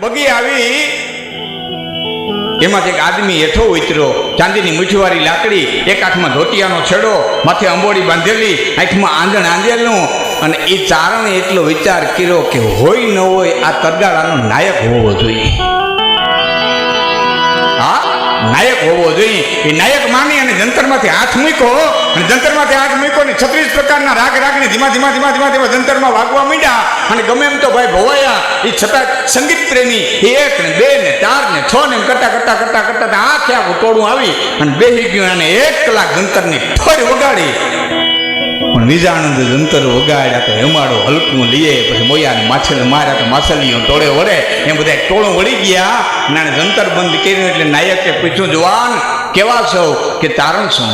બગી આવી, એમાંથી એક આદમી હેઠો ઉતર્યો, ચાંદીની મીઠીવાળી લાકડી, એક હાથમાં ધોતિયાનો છેડો, માથે અંબોડી બાંધેલી, આંખમાં આંધણ આંધેલું, અને એ ચારણે એટલો વિચાર કર્યો કે હોય ન હોય આ તરગાળાનો નાયક હોવો જોઈએ. હા, નાયક હોવો જોઈએ. એ નાયક માની અને જંતરમાંથી હાથ મૂક્યો, અને જંતરમાંથી હાથ મૂક્યો ને 36 પ્રકારના રાગ રાગને ધીમા ધીમા ધીમા ધીમા ધીમા જંતરમાં વાગવા માંડ્યા. અને ગમે એમ તો ભાઈ ભવાયા, એ છતાં સંગીત પ્રેમી 1 ને 2 ને 4 ને 6 ને એમ કરતા કરતા કરતા કરતા આખે આખું ટોળું આવી અને બેસી ગયું. અને 1 કલાક જંતરની ઠોર વગાડી. પણ વિજાણંદ જંતર વગાડ્યા તો હેમાડો હલકું લઈએ, પછી મોયાને માછલી માર્યા તો માછલીઓ ટોળે વળે, એમ બધા ટોળું વળી ગયા. અને જંતર બંધ કર્યું એટલે નાયકે પૂછ્યું, જવાન કેવા છો? કે તારણ શું?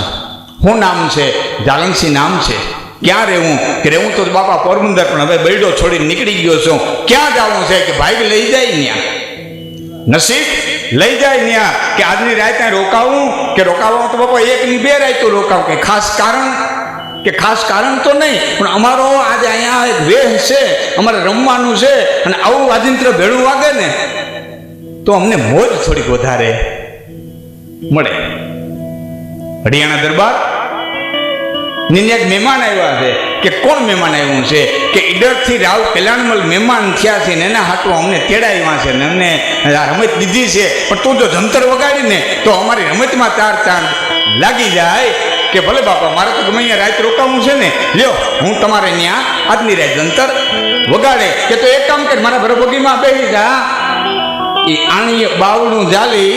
શું નામ છે? જાલનસિંહ નામ છે. ક્યાં રહેવું? કે રહેવું તો બાપા પોરબંદર, પણ હવે બૈડો છોડીને નીકળી ગયો છું. ક્યાં જવું છે? કે ભાઈ લઈ જાય ત્યાં, નસીબ લઈ જાય ત્યાં. કે આજની રાત ત્યાં રોકાવું? કે રોકાવું તો બાપા 1 ની 2 રાત તો રોકાવું. કે ખાસ કારણ? કે ખાસ કારણ તો નહીં, પણ અમારો આજે અહીંયા એક વેહ છે, અમારે રમવાનું છે, અને આવું વાજિંત્ર ભેળું વાગે ને તો અમને મોજ થોડીક વધારે મળે. હરિયાણા દરબાર ની એક મહેમાન આવ્યા છે. કે કોણ મહેમાન આવ્યું છે? કે ઈડરથી રાવ કલ્યાણમલ મહેમાન થયા છે ને એના હાટું અમને તેડાવ્યા છે ને અમને રમત દીધી છે, પણ તું જો જંતર વગાડીને તો અમારી રમતમાં તાર ચાંદ લાગી જાય. કે ભલે બાપા, મારે તો ગમે અહીંયા રાત રોકાવું છે ને, લ્યો હું તમારે ત્યાં આજની રાત જંતર વગાડે. કે તો એક કામ કર, મારા ઘરે બગીમાં બેસી જા. એ આણી બાવડું જાલી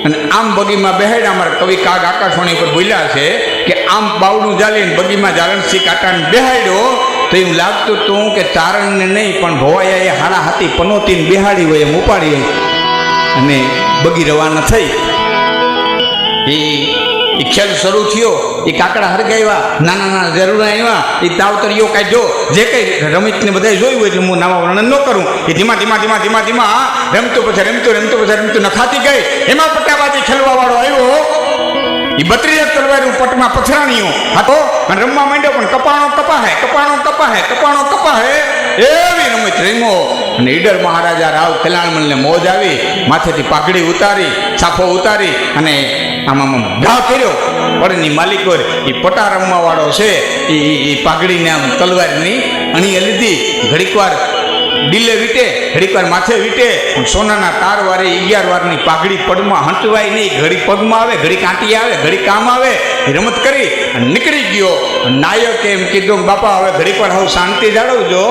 અને આમ બગીમાં બેહાડ્યા. અમારા કવિ કાગ આકાશવાણી પર બોલ્યા છે કે આમ બાવડું જાલીને બગીમાં જાલનસિંહ કાકાને બેહાડ્યો તો એવું લાગતું તું કે તારણને નહીં પણ ભવાયા એ હાડા હાથી પનોતીને બેહાડી હોય એમ ઉપાડી અને બગી રવાના થઈ. એ ખેલ શરૂ થયો. એ કાકડા હરગાવ્યા, નાના નાના જરૂરા આવ્યા, એ તાવતરીઓ કાઢ્યો. જે કંઈ રમતને બધા જોયું હોય એટલે હું નામાં વર્ણન ન કરું. એ ધીમા ધીમા ધીમા ધીમા ધીમા રમતો પછી રમતો નખાતી ગઈ. એમાં પટ્ટાબાજી ખેલવા વાળો આવ્યો. એ 32 તલવારું પટમાં પથરાણીઓ હતો અને રમવા માંડ્યો. પણ કપાણો કપાહે એવી રમત રમ્યો. અને ઈડર મહારાજા રાવ કલ્યાણમલને મોજ આવી. માથેથી પાઘડી ઉતારી, છાપો ઉતારી અને આમાં ઘા કર્યો. પડની માલિકો એ પટા રમવા વાળો છે, એ પાઘડીને આમ તલવારની અણીએ લીધી. ઘડીક વાર ડીલે વીટે, ઘડીક વાર માથે વીટે. પણ સોનાના તાર વારે 11 વારની પાઘડી પડમાં હંટવાય નહીં. ઘડી પગમાં આવે, ઘડી કાંટી આવે, ઘડી કામ આવે. રમત કરી અને નીકળી ગયો. નાયકે એમ કીધું, બાપા હવે ઘડીક વાર હવે શાંતિ જાળવજો.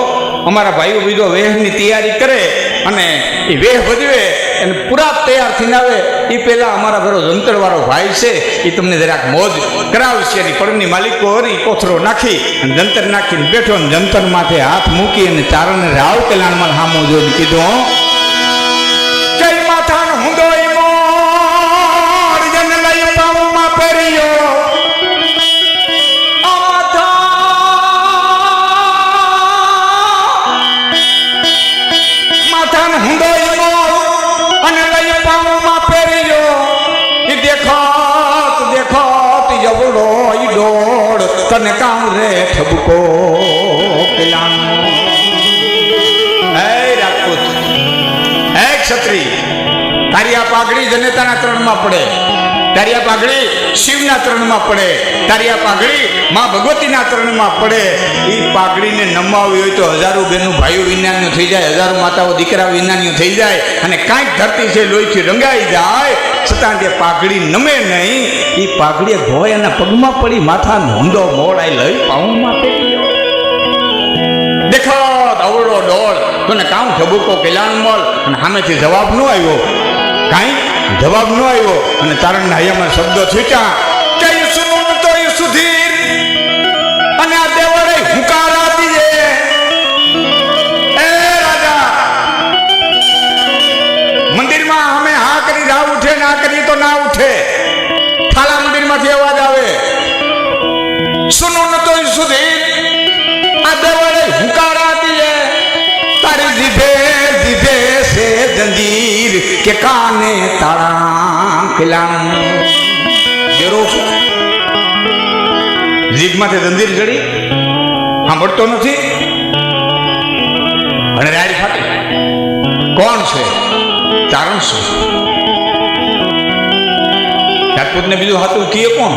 અમારા ભાઈઓ બીજો વેહની તૈયારી કરે અને એ વેહ ભજવે અને પૂરા તૈયાર થઈને આવે એ પહેલાં અમારા ઘરો જંતરવાળો ભાઈ છે, એ તમને જરાક મોજ કરાવશે. અને પડની માલિકો એ કોથરો નાખી અને જંતર નાખીને બેઠો ને જંતર માથે હાથ મૂકી અને ચારણને રાવ કલ્યાણમાં હામો જોઈને કીધું, જય માથાનો હુંદોય મોર જન લઈ પાઉમાં પહેર્યો. માથાનો હુંદોય મોર અને લઈ પાઉમાં પહેર્યો. એ દેખાત દેખાત જવડો ડોળ તને કામ રે ઠબકો કલ્યાણ. હે રાજપૂત, હે ક્ષત્રિય, તારી આ પાઘડી જનેતાના ત્રણમાં પડે, તારી આ પાઘડી શિવના ત્રણમાં પડે, તારી આ પાઘડી માં ભગવતીના ત્રણમાં પડે. એ પાઘડીને નમાવી હોય તો હજારો બહેનો ભાઈઓ વિજ્ઞાનીઓ થઈ જાય, હજારો માતાઓ દીકરા વિજ્ઞાનીઓ થઈ જાય અને કાંઈક ધરતી છે લોહીથી રંગાઈ જાય, છતાં તે પાઘડી નમે નહીં. એ પાઘડી ભોયના પગમાં પડી, માથા નોંધો મોડાઈ લઈ પાઉમાં પેટ્યો. દેખાત અવળો ડોળ તને કામ ઠબુકો કલ્યાણમલ. અને સામેથી જવાબ ન આવ્યો, કાંઈ જવાબ ન આવ્યો. અને ચારણના હૈયામાં શબ્દો છૂટ્યા, જય સુનું તો સુધીર અને આ દેવળે હુંકારા દીજે. એ રાજા, મંદિરમાં અમે હા કરી રાવ ઉઠે, ના કરી તો ના ઉઠે. થાલા મંદિરમાંથી અવાજ આવે, સુનું તો સુધીર આ દેવળે હુંકારા દીજે. તારી જીભે જીભે છે જંજીર કે કાને તાળા કલ્યાણ. જીભમાંથી જંજીર જડી સાંભળતો નથી અને રાડ ફાટી. કોણ છે? તારણ શું? રાજપૂતને બીજું હતું કીએ કોણ?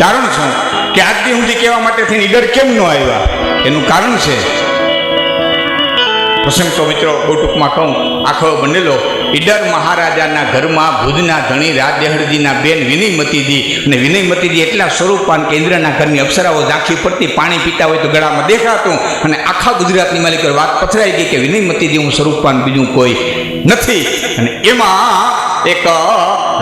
તારણ શું? કે આજથી સુધી કહેવા માટે થઈને ઈડર કેમ ન આવ્યા? એનું કારણ છે. પ્રસંગ તો મિત્રો બહુ ટૂંકમાં કહું, આખો બનેલો ઈડર મહારાજાના ઘરમાં ભુજના ધણી રાજદેહરજીના બેન વિનયમતીજી, અને વિનયમતીજી એટલા સ્વરૂપવાન કે ઇન્દ્રના ઘરની અપ્સરાઓ ઝાંખી પડતી, પાણી પીતા હોય તો ગળામાં દેખાતું, અને આખા ગુજરાતની માલિક વાત પથરાઈ ગઈ કે વિનયમતીજી હું સ્વરૂપવાન બીજું કોઈ નથી. અને એમાં એક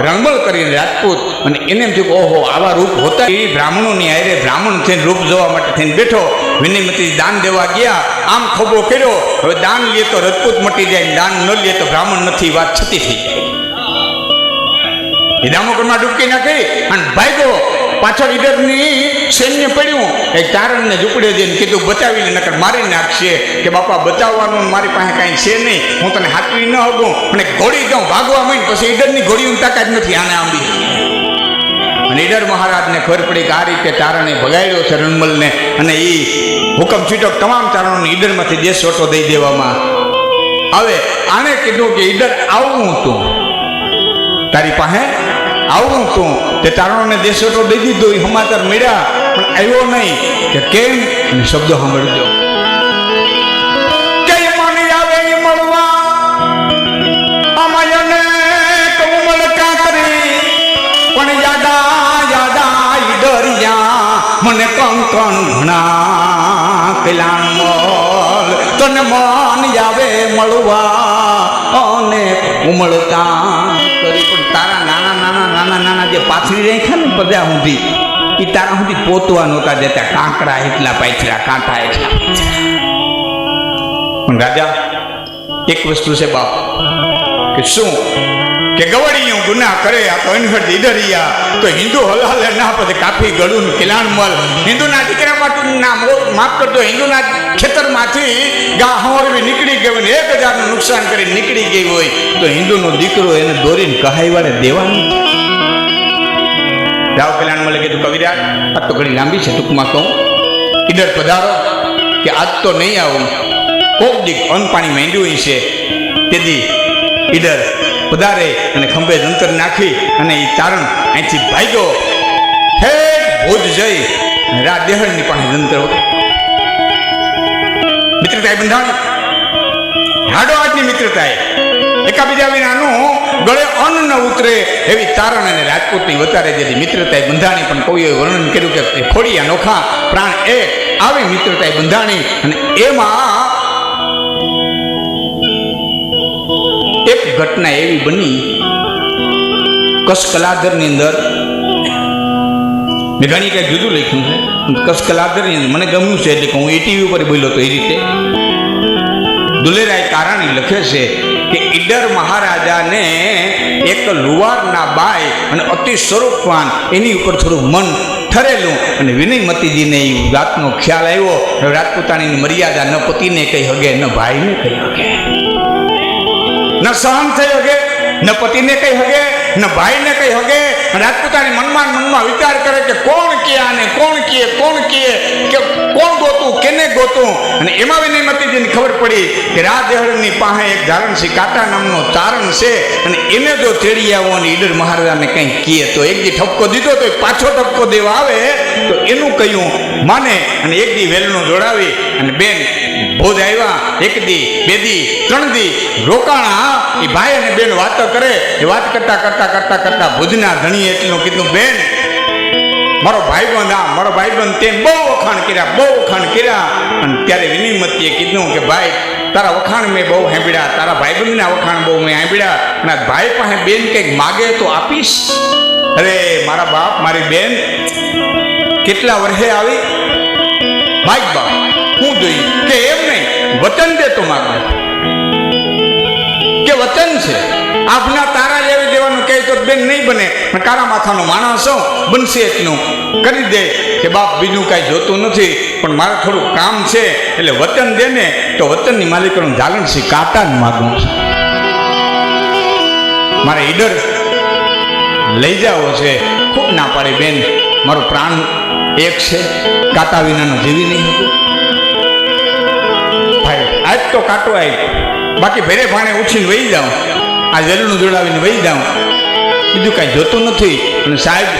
રણમલ કરીને રાજપૂત, અને એને એમ થયું ઓહો આવા રૂપ હોતા. એ બ્રાહ્મણોની આરે બ્રાહ્મણ થઈને રૂપ જોવા માટે થઈને બેઠો. વિનયમતી દાન દેવા ગયા, આમ ખોબો કર્યો. હવે દાન લે તો રજપૂત મટી જાય, દાન ન લે તો બ્રાહ્મણ નથી, વાત છતી થઈ જાય. એ દામોદરમાં ડૂબકી નાખી અને ભાગ્યો. પાછળ ઈડરની સૈન્ય પડ્યું. એક તારણને ઝૂંપડે જઈને કીધું બચાવીને નકર મારી નાખશે. કે બાપા બચાવવાનું મારી પાસે કાંઈ છે નહીં, હું તને હાથવી ન હગું. અને ઘોડી જાઉં ભાગવા માંડ, પછી ઈડરની ઘોડીની તાકાત નથી આને આંબી. અને ઈડર મહારાજને ખબર પડી કે આ રીતે તારણે ભગાડ્યો છે રણમલને, અને એ હુકમ છૂટો તમામ તારણોને ઈડરમાંથી દેશ સોટો દઈ દેવામાં આવે. આને કીધું કે ઈડર આવું તું, તારી પાસે આવું તું, તે તારણોને દેશ સોટો દઈ દીધો. એ સમાચાર મળ્યા પણ આવ્યો નહીં. કે કેમ? અને શબ્દો સાંભળજો. કે માની આવે એ મળવા અમાયને કમળ કાતરી, પણ યાદા ઈડરિયા મને કંકણ ઘણા કલ્યાણ મોલ, તને મન આવે મળવા અને ઉમળતા કરી. પણ તારા નાના જે પાથરી રાખ્યા ને પદ્યા સુધી, એ તારા સુધી પોતવા નહોતા જતા. કાંકરા એટલા પાથર્યા, કાંટા એટલા પાથર્યા. પણ રાજા એક વસ્તુ છે બાપ, કે શું કે ગવડીયું ગુના કરે આ તો અનહદ ઈડરિયા, તો હિન્દુ હલાલે ના પછી કાફી ગળું કિલાણ મલ. હિન્દુના દીકરામાંથી ના માફ કરતો, હિન્દુના ખેતરમાંથી ગા હવરવી નીકળી ગઈ હોય, 1000નું નુકસાન કરી નીકળી ગઈ હોય, તો હિન્દુનો દીકરો એને દોરીને કહાઈ વાળે દેવાનું. રાવ કલ્યાણ મળે કીધું કવિરાજ આ તો ઘણી લાંબી છે, ટૂંકમાં કહું. ઈડર પધારો, કે આજ તો નહીં આવું, કોક દીક અન્ન પાણી માંડ્યું છે. તેથી ઈડર પધારે અને ખંભે જંતર નાખી અને એ તારણ અહીંથી ભાગ્યો. ઠેઠ ભુજ જઈ રાજદેહરની પાસે જંતર મિત્રતાએ બંધાણી. હાડો આજની મિત્રતાએ એકાબીજા વિનાનું ગળે અન્ન ન ઉતરે એવી તારણ અને રાજપૂતની વતારે જેથી મિત્રતાએ બંધાણી. પણ કોઈએ વર્ણન કર્યું કે ખોડિયા નોખા પ્રાણ એક આવી મિત્રતાએ બંધાણી. અને એમાં એક ઘટના એવી બની કસકલાદરની અંદર. મેં ઘણી કંઈક જુદું લખ્યું છે. કસકલાદરની અંદર મને ગમ્યું છે, એટલે હું એ ટીવી ઉપર બોલ્યો તો એ રીતે દુલેરાય કારાણી લખે છે કે ઈડર મહારાજાને એક લુવારના બાઈ અને અતિ સ્વરૂપવાન એની ઉપર થોડું મન ઠરેલું. અને વિનયમતીજીને એ વાતનો ખ્યાલ આવ્યો. રાજપૂતાણીની મર્યાદા ન પતિને કહી હગે, ન ભાઈને કહી હગે, ન સહન થઈ હગે, ન પતિને કહી હગે, ન ભાઈને કહી હગે. રાજપૂતાની મનમાં વિચાર કરે કે કોણ કે આને, કોણ કે કે કોણ ગોતું, કેને ગોતું. અને એમાં વિનયમતીજીને ખબર પડી કે રાજદેહરની પાસે એક ધારણસિંહ કાટા નામનો તારણ છે, અને એને જો તેડી આવો અને ઈડર મહારાજાને કંઈ કહે તો એક દી ઠપકો દીધો તો પાછો ઠપકો દેવા આવે તો એનું કહ્યું માને. અને એક દી વેલણું જોડાવી અને બેન ભોજ આવ્યા. 1 દી 2 દી 3 દી રોકાણા. એ ભાઈ અને બેન વાતો કરે. એ વાત કરતા ભુજના ધણીએ એટલું કીધું, બેન મારો ભાઈબંધ તે બહુ વખાણ કર્યા. અને ત્યારે વિનયમતીએ કીધું કે ભાઈ તારા વખાણ મેં બહુ સાંભળ્યા, તારા ભાઈબંધના વખાણ બહુ મેં સાંભળ્યા, અને ભાઈ પાસે બેન કંઈક માગે તો આપીશ. અરે મારા બાપ, મારી બેન કેટલા વર્ષે આવી, માગ બાપ હું જોઈ કે એમ નહીં વચન દે તો માગે, કે વચન છે આપના તારા જેવી દેવાનું કહે તો બેન નહીં બને. પણ કારા માથાનો માણસ હું, બનશે એટલું કરી દે. કે બાપ બીજું કાંઈ જોતું નથી, પણ મારે થોડું કામ છે, એટલે વચન દે ને. તો વચનની માલિકોનું ધારણસિંહ કાટાને માગવું છે, મારે ઈડર લઈ જાવો છે. ખૂબ ના પાડી, બેન મારો પ્રાણ એક છે, કાટા વિનાનો જીવી નહીં હતું. ભાઈ આજ તો કાંટો આવ્યો, બાકી ભેરે ભાણે ઉછીને વહી જાઉં, આ વેલણું જોડાવીને વહી જાઉં, બીજું કાંઈ જોતું નથી. અને સાહેબ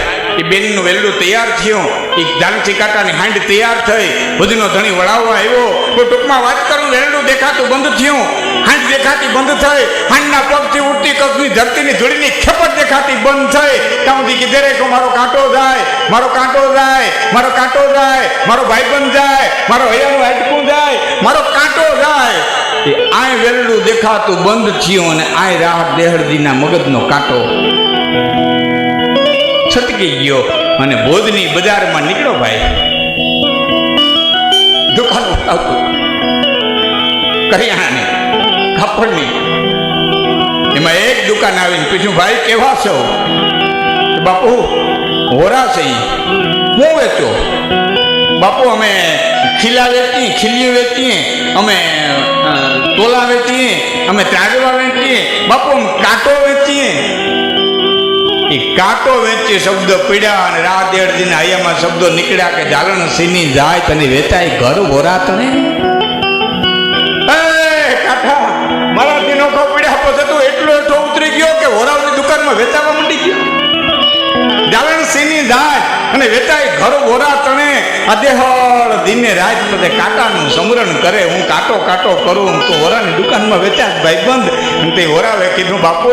એ બેનનું વેલડું તૈયાર થયું, એ જાનકી કાકાની હાંડ તૈયાર થઈ, બધીનો ધણી વળાવવા આવ્યો. તો ટૂંકમાં વાત કરું, વેલડું દેખાતું બંધ થયું, હાંડ દેખાતી બંધ થઈ, હાંડના પગથી ઉડતી કચ્છની ધરતીની ધૂળીની ખેપટ દેખાતી બંધ થઈ. ત્યાં સુધી કીધે રે મારો કાંટો જાય, મારો કાંટો જાય, મારો કાંટો જાય, મારો ભાઈબંધ જાય, મારો હૈયાનું હાડકું જાય, મારો કાંટો જાય. આય વેલડું દેખાતું બંધ થયું અને આય રાહ દેહરદીના મગજનો કાંટો છટકી ગયો અને બોધની બજારમાં નીકળ્યો. ભાઈ દુકાનો આવતું કરિયાણાની, કાપડની, એમાં એક દુકાન આવીને પૂછ્યું, ભાઈ કેવા છો? બાપુ હોરા છે. હું વેચો? બાપુ અમે ખીલા વેચીએ, ખીલીઓ વેચીએ, અમે તોલા વેચીએ, અમે ત્રાજવા વેચીએ. બાપુ અમે કાંટો વેચીએ. એ કાંટો વેચી શબ્દ પીડ્યા અને રાત દેડજીને હૈયામાં શબ્દો નીકળ્યા કે જાલણ સીની જાય તને વેચાય ઘર હોરા તને. કાંઠા મારાથી નોખો પીડ્યા પછી તો એટલો એટલો ઉતરી ગયો કે હોરાવની દુકાનમાં વેચાવા માંડી ગયો. જાલણ સીની જાય અને વેચાય ઘર હોરા તને. અદેહળ દિને રાત બધે કાંટાનું સમરણ કરે. હું કાંટો કાંટો કરું તો હોરાની દુકાનમાં વેચાય ભાઈ બંધ. અને તે હોરાવે કીધું, બાપુ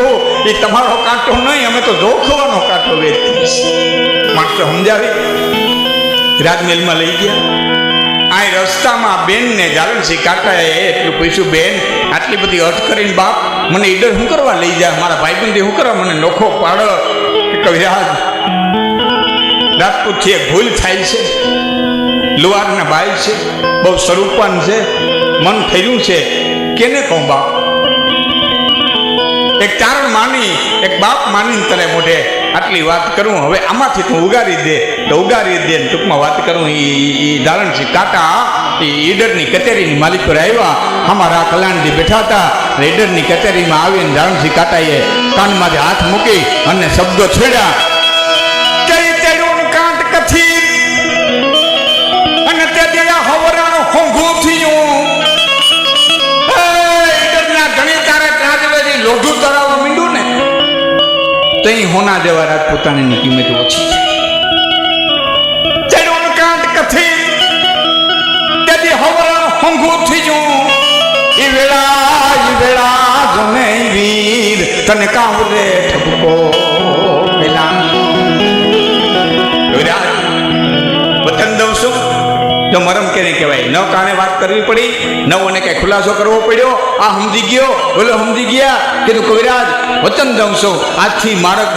એ તમારો કાંટો નહીં, અમે તો જોખવાનો કાંટો વેચીએ. માણસો સમજાવી રાજમહેલમાં લઈ ગયા. આ રસ્તામાં બેનને જાલણસિંહ કાકાએ એટલું પૂછ્યું, બેન આટલી બધી અટ કરીને બાપ મને ઈડર શું કરવા લઈ જાય? મારા ભાઈબંધી શું કરવા મને નોખો પાડો? કવિરાજ રાજપૂત થી એક ભૂલ થાય છે. લુવારના ભાઈ છે, બહુ સ્વરૂપાન છે, મન થયું છે, કેને કહું બાપ? એક ચારણ માની, એક બાપ માની તને મોઢે આટલી વાત કરું. હવે આમાંથી તું ઉગારી દે તો ઉગારી દે. ટૂંકમાં વાત કરું, એ જાલણસિંહ કાકા એ ઈડરની કચેરીની માલિક પર આવ્યા. અમારા કલાણજી બેઠા હતા. ઈડરની કચેરીમાં આવીને જાલણસિંહ કાકાએ કાનમાંથી હાથ મૂકી અને શબ્દો છેડ્યા, કઈ તેડું કાંટ કથી અને તે દેવા હવરાનો હોંઘું થયું. ઈડરના ધણી તારે ત્રાજવેજી લોઢું તરાવવા માંડ્યું ને તો અહીં હોના જેવા રાજપૂતાણીની કિંમત ઓછી છે. તેડું કાંટ કથી તેથી હવરાનો હોંઘું થયું. ઈ વેળા જમે વીર તને કાવરે ઠપકો પેલા વતન દઉં છું તો મરમ કે નહીં કહેવાય. ન કાને વાત કરવી પડી, નવોને કઈ ખુલાસો કરવો પડ્યો. આ સમજી ગયો, બોલો સમજી ગયા. કીધું કવિરાજ વતન દઉં છું, આજથી માર્ગ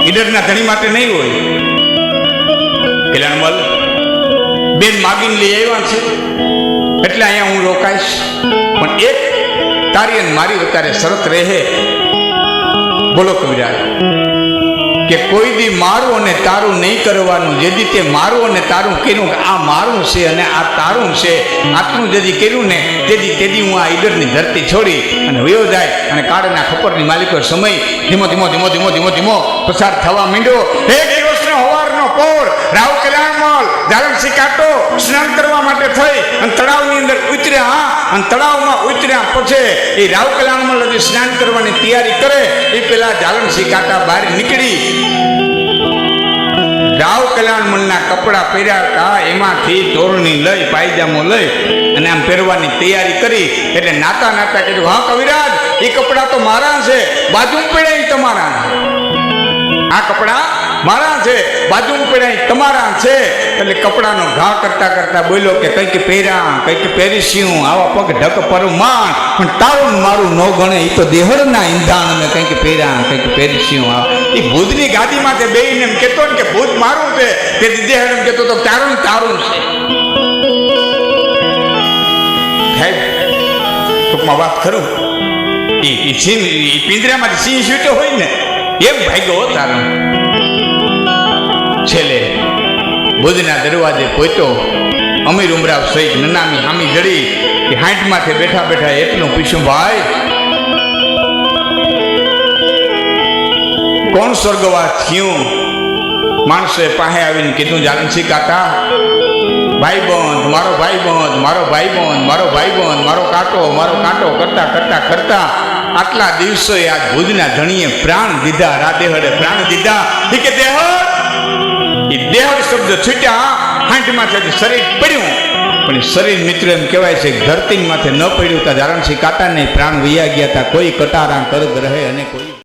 ઈડરના ધણી માટે નહીં હોય. કલ્યાણમલ બેન માગીને લઈ આવ્યા છે એટલે અહીંયા હું રોકાઈશ. પણ એક તારી અને મારી અત્યારે શરત રહે. બોલો કવિરાજ કે કોઈ દી મારું અને તારું નહીં કરવાનું. જેથી તે મારું અને તારું કર્યું કે આ મારું છે અને આ તારું છે, આટલું જેથી કર્યું ને તેથી હું આ ઈડરની ધરતી છોડી અને વયો જાય. અને કાળના ખપરની માલિકો સમય ધીમો ધીમો ધીમો ધીમો ધીમો ધીમો પસાર થવા માંડ્યો. એક દિવસનો હવારનો પોર રાવ કલ્યાણમલ જાલણસિંહ કાંટો સ્નાન કરવા માટે થઈ અને તળાવની અંદર ઉતર્યા. અને તળાવમાં ઉતર્યા પછી એ રાવ કલ્યાણમલ હજી સ્નાન કરવાની તૈયારી કરે એ પેલા જાલણસિંહ કાંટા બહાર નીકળી. રાવ કલ્યાણમલના કપડા પહેર્યા હતા, એમાંથી તોરણી લઈ પાયજામો લઈ અને આમ પહેરવાની તૈયારી કરી. એટલે નાતા નાતા કીધું, હા કવિરાજ એ કપડા તો મારા છે, બાજુ પડ્યા તમારા. આ કપડા મારા છે, બાજુ પડ્યા તમારા છે. એટલે કપડાનો ઘા કરતા કરતા બોલ્યો કે કંઈક પહેર્યા, કંઈક પહેરીશું, આવા પગ ઢક પરમાણ, પણ તારું મારું ન ગણે. એ તો દેહરના ઈંધાણ અમે કંઈક પહેર્યા, કંઈક પહેરીશું. એ ભૂતની ગાદીમાં તે બેહીને એમ કહેતો ને કે ભૂત મારું છે, તે દેહ એમ કહેતો તો તારું તારું છે. ટૂંકમાં વાત કરું, એ પિંજરામાંથી સિંહ છૂટો હોય ને એમ ભાગ્યો તારું. છેલ્લે ભુજના દરવાજે પહોંચ્યો. અમીર ઉમરાવ સહિત નનામી હામી જડી કે 60 માથે બેઠા બેઠા એટલું પૂછ્યું, ભાઈ કોણ સ્વર્ગવાસ થયું? માણસે પાસે આવીને કીધું, જાલણસિંહ કાકા ભાઈબંધ, મારો ભાઈબંધ, મારો ભાઈબંધ, મારો ભાઈબંધ, મારો કાંટો કરતા કરતા કરતા આટલા દિવસોએ આ ભુજના ધણીએ પ્રાણ દીધા, રાદેહડે પ્રાણ દીધા. એ કે દેહડ, એ દેહડ શબ્દ છૂટ્યા, હાંઠમાંથી શરીર પડ્યું. પણ એ શરીર મિત્ર એમ કહેવાય છે ધરતી માથે ન પડ્યું તા ધારણસિંહ કાંટાને પ્રાણ વૈયા ગયા હતા. કોઈ કટારા કરગ રહે અને કોઈ